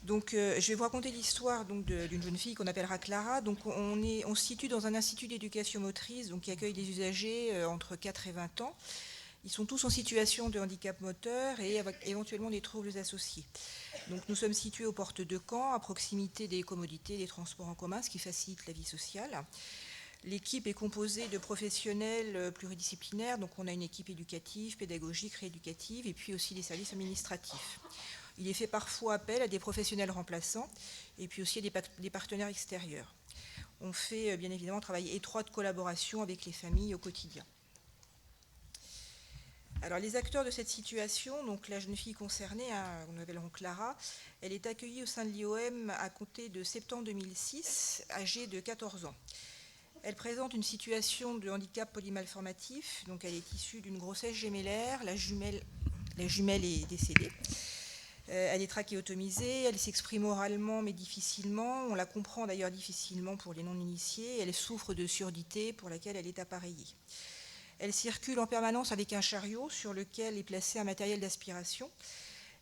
Donc, je vais vous raconter l'histoire d'une jeune fille qu'on appellera Clara. Donc, on se situe dans un institut d'éducation motrice donc, qui accueille des usagers entre 4 et 20 ans. Ils sont tous en situation de handicap moteur et avec éventuellement des troubles associés. Donc, nous sommes situés aux portes de Caen, à proximité des commodités, des transports en commun, ce qui facilite la vie sociale. L'équipe est composée de professionnels pluridisciplinaires, donc on a une équipe éducative, pédagogique, rééducative, et puis aussi des services administratifs. Il est fait parfois appel à des professionnels remplaçants, et puis aussi à des partenaires extérieurs. On fait bien évidemment un travail étroit de collaboration avec les familles au quotidien. Alors les acteurs de cette situation, donc la jeune fille concernée, nous l'appellerons Clara, elle est accueillie au sein de l'IOM à compter de septembre 2006, âgée de 14 ans. Elle présente une situation de handicap polymalformatif, donc elle est issue d'une grossesse gémellaire, la jumelle est décédée. Elle est trachéotomisée, elle s'exprime oralement mais difficilement, on la comprend d'ailleurs difficilement pour les non-initiés, elle souffre de surdité pour laquelle elle est appareillée. Elle circule en permanence avec un chariot sur lequel est placé un matériel d'aspiration.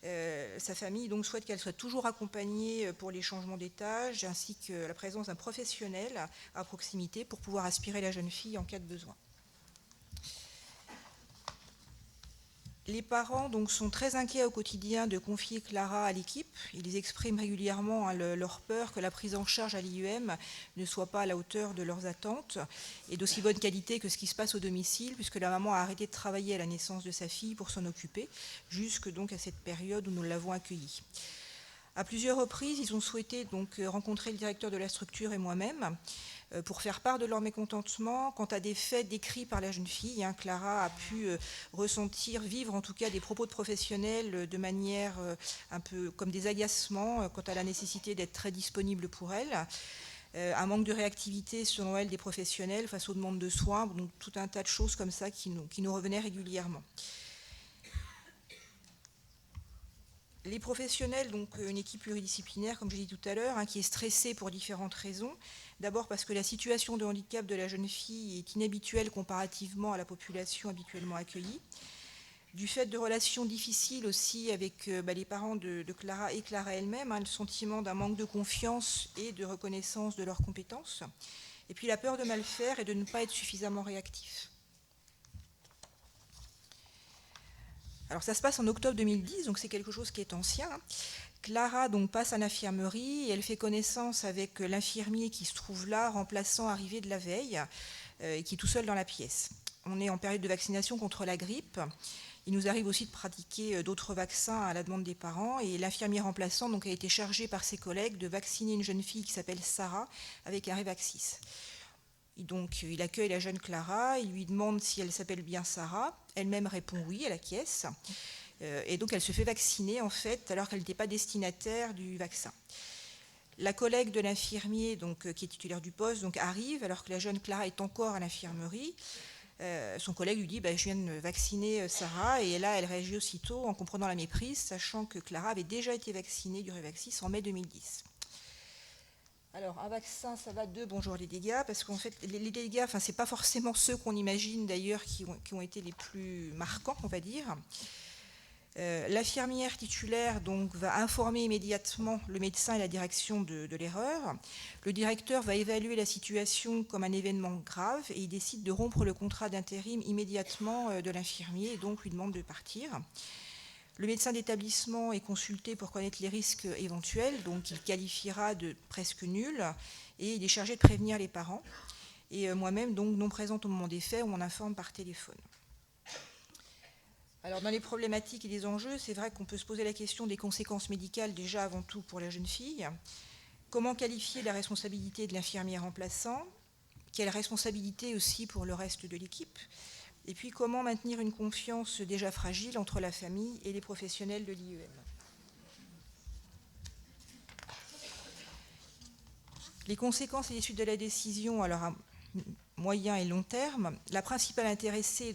Sa famille donc souhaite qu'elle soit toujours accompagnée pour les changements d'étage, ainsi que la présence d'un professionnel à proximité pour pouvoir aspirer la jeune fille en cas de besoin. Les parents donc, sont très inquiets au quotidien de confier Clara à l'équipe. Ils expriment régulièrement leur peur que la prise en charge à l'IUM ne soit pas à la hauteur de leurs attentes et d'aussi bonne qualité que ce qui se passe au domicile, puisque la maman a arrêté de travailler à la naissance de sa fille pour s'en occuper, jusque donc à cette période où nous l'avons accueillie. À plusieurs reprises, ils ont souhaité donc rencontrer le directeur de la structure et moi-même pour faire part de leur mécontentement quant à des faits décrits par la jeune fille. Clara a pu ressentir, vivre en tout cas des propos de professionnels de manière un peu comme des agacements quant à la nécessité d'être très disponible pour elle. Un manque de réactivité selon elle des professionnels face aux demandes de soins, donc tout un tas de choses comme ça qui nous revenaient régulièrement. Les professionnels, donc une équipe pluridisciplinaire, comme j'ai dit tout à l'heure, qui est stressée pour différentes raisons. D'abord parce que la situation de handicap de la jeune fille est inhabituelle comparativement à la population habituellement accueillie. Du fait de relations difficiles aussi avec les parents de Clara et Clara elle-même, le sentiment d'un manque de confiance et de reconnaissance de leurs compétences. Et puis la peur de mal faire et de ne pas être suffisamment réactif. Alors ça se passe en octobre 2010, donc c'est quelque chose qui est ancien. Clara donc passe à l'infirmerie et elle fait connaissance avec l'infirmier qui se trouve là, remplaçant arrivé de la veille, qui est tout seul dans la pièce. On est en période de vaccination contre la grippe. Il nous arrive aussi de pratiquer d'autres vaccins à la demande des parents et l'infirmier remplaçant donc, a été chargé par ses collègues de vacciner une jeune fille qui s'appelle Sarah avec un Révaxis. Donc, il accueille la jeune Clara, il lui demande si elle s'appelle bien Sarah. Elle-même répond oui, elle acquiesce. Et donc, elle se fait vacciner, en fait, alors qu'elle n'était pas destinataire du vaccin. La collègue de l'infirmier, donc, qui est titulaire du poste, donc, arrive, alors que la jeune Clara est encore à l'infirmerie. Son collègue lui dit je viens de vacciner Sarah, et là, elle réagit aussitôt en comprenant la méprise, sachant que Clara avait déjà été vaccinée du Révaxis en mai 2010. Alors, un vaccin, ça va de bonjour les dégâts, parce qu'en fait, les dégâts, ce n'est pas forcément ceux qu'on imagine d'ailleurs qui ont été les plus marquants, on va dire. L'infirmière titulaire donc, va informer immédiatement le médecin et la direction de l'erreur. Le directeur va évaluer la situation comme un événement grave et il décide de rompre le contrat d'intérim immédiatement de l'infirmier et donc lui demande de partir. Le médecin d'établissement est consulté pour connaître les risques éventuels, donc il qualifiera de presque nul et il est chargé de prévenir les parents. Et moi-même, donc non présente au moment des faits, on informe par téléphone. Alors dans les problématiques et les enjeux, c'est vrai qu'on peut se poser la question des conséquences médicales déjà avant tout pour la jeune fille. Comment qualifier la responsabilité de l'infirmier remplaçant? Quelle responsabilité aussi pour le reste de l'équipe? Et puis, comment maintenir une confiance déjà fragile entre la famille et les professionnels de l'IEM? Les conséquences et les suites de la décision, alors à moyen et long terme, la principale intéressée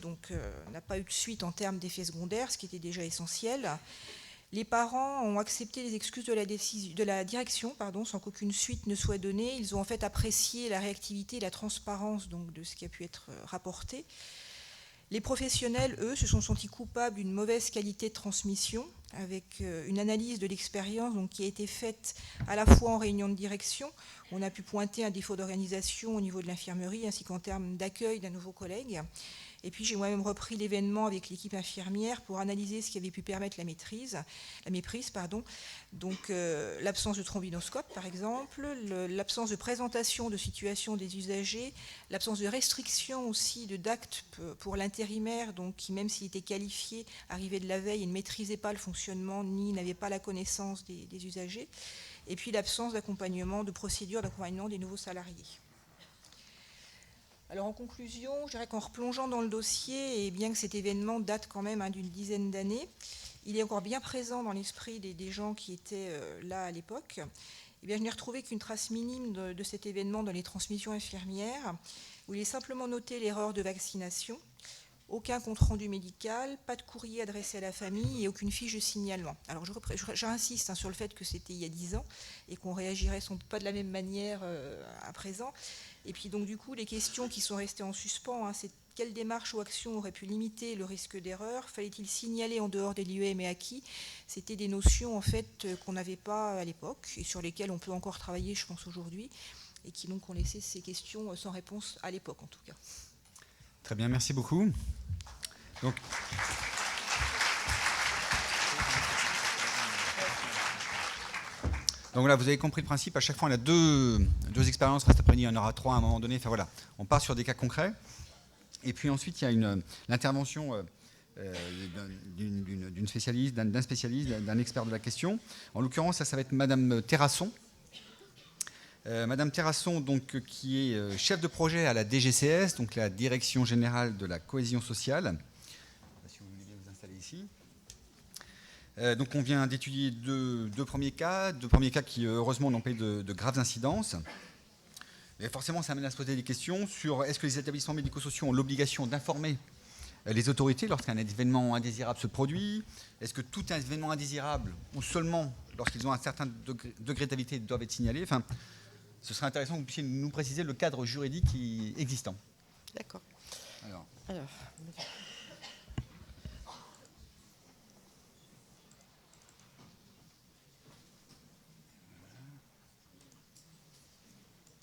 n'a pas eu de suite en termes d'effets secondaires, ce qui était déjà essentiel. Les parents ont accepté les excuses de la direction, sans qu'aucune suite ne soit donnée. Ils ont en fait apprécié la réactivité et la transparence donc, de ce qui a pu être rapporté. Les professionnels, eux, se sont sentis coupables d'une mauvaise qualité de transmission, avec une analyse de l'expérience donc, qui a été faite à la fois en réunion de direction. On a pu pointer un défaut d'organisation au niveau de l'infirmerie, ainsi qu'en termes d'accueil d'un nouveau collègue. Et puis j'ai moi-même repris l'événement avec l'équipe infirmière pour analyser ce qui avait pu permettre la méprise. Donc l'absence de trombinoscope par exemple, l'absence de présentation de situation des usagers, l'absence de restriction aussi d'actes pour l'intérimaire, donc qui même s'il était qualifié, arrivait de la veille et ne maîtrisait pas le fonctionnement ni n'avait pas la connaissance des usagers, et puis l'absence d'accompagnement, de procédure d'accompagnement des nouveaux salariés. Alors en conclusion, je dirais qu'en replongeant dans le dossier, et bien que cet événement date quand même d'une dizaine d'années, il est encore bien présent dans l'esprit des gens qui étaient là à l'époque. Eh bien, je n'ai retrouvé qu'une trace minime de cet événement dans les transmissions infirmières, où il est simplement noté l'erreur de vaccination, aucun compte-rendu médical, pas de courrier adressé à la famille et aucune fiche de signalement. Alors j'insiste sur le fait que c'était il y a 10 ans et qu'on réagirait sans doute pas de la même manière à présent. Et puis donc du coup, les questions qui sont restées en suspens, c'est quelle démarche ou action aurait pu limiter le risque d'erreur? Fallait-il signaler en dehors des lieux et à qui? C'était des notions en fait qu'on n'avait pas à l'époque et sur lesquelles on peut encore travailler, je pense, aujourd'hui, et qui donc ont laissé ces questions sans réponse à l'époque en tout cas. Très bien, merci beaucoup. Donc voilà, vous avez compris le principe. À chaque fois, on a deux expériences. Cet après-midi, il y en aura 3 à un moment donné. Enfin voilà, on part sur des cas concrets. Et puis ensuite, il y a l'intervention d'une spécialiste, d'un spécialiste, d'un expert de la question. En l'occurrence, ça va être Madame Terrasson. Madame Terrasson, donc, qui est chef de projet à la DGCS, donc la Direction Générale de la Cohésion Sociale. Si vous voulez vous installer ici. Donc on vient d'étudier deux premiers cas qui heureusement n'ont pas eu de graves incidences. Et forcément, ça amène à se poser des questions sur est-ce que les établissements médico-sociaux ont l'obligation d'informer les autorités lorsqu'un événement indésirable se produit? Est-ce que tout événement indésirable, ou seulement lorsqu'ils ont un certain degré de gravité, doivent être signalés? Enfin, ce serait intéressant que vous puissiez nous préciser le cadre juridique existant. D'accord. Alors.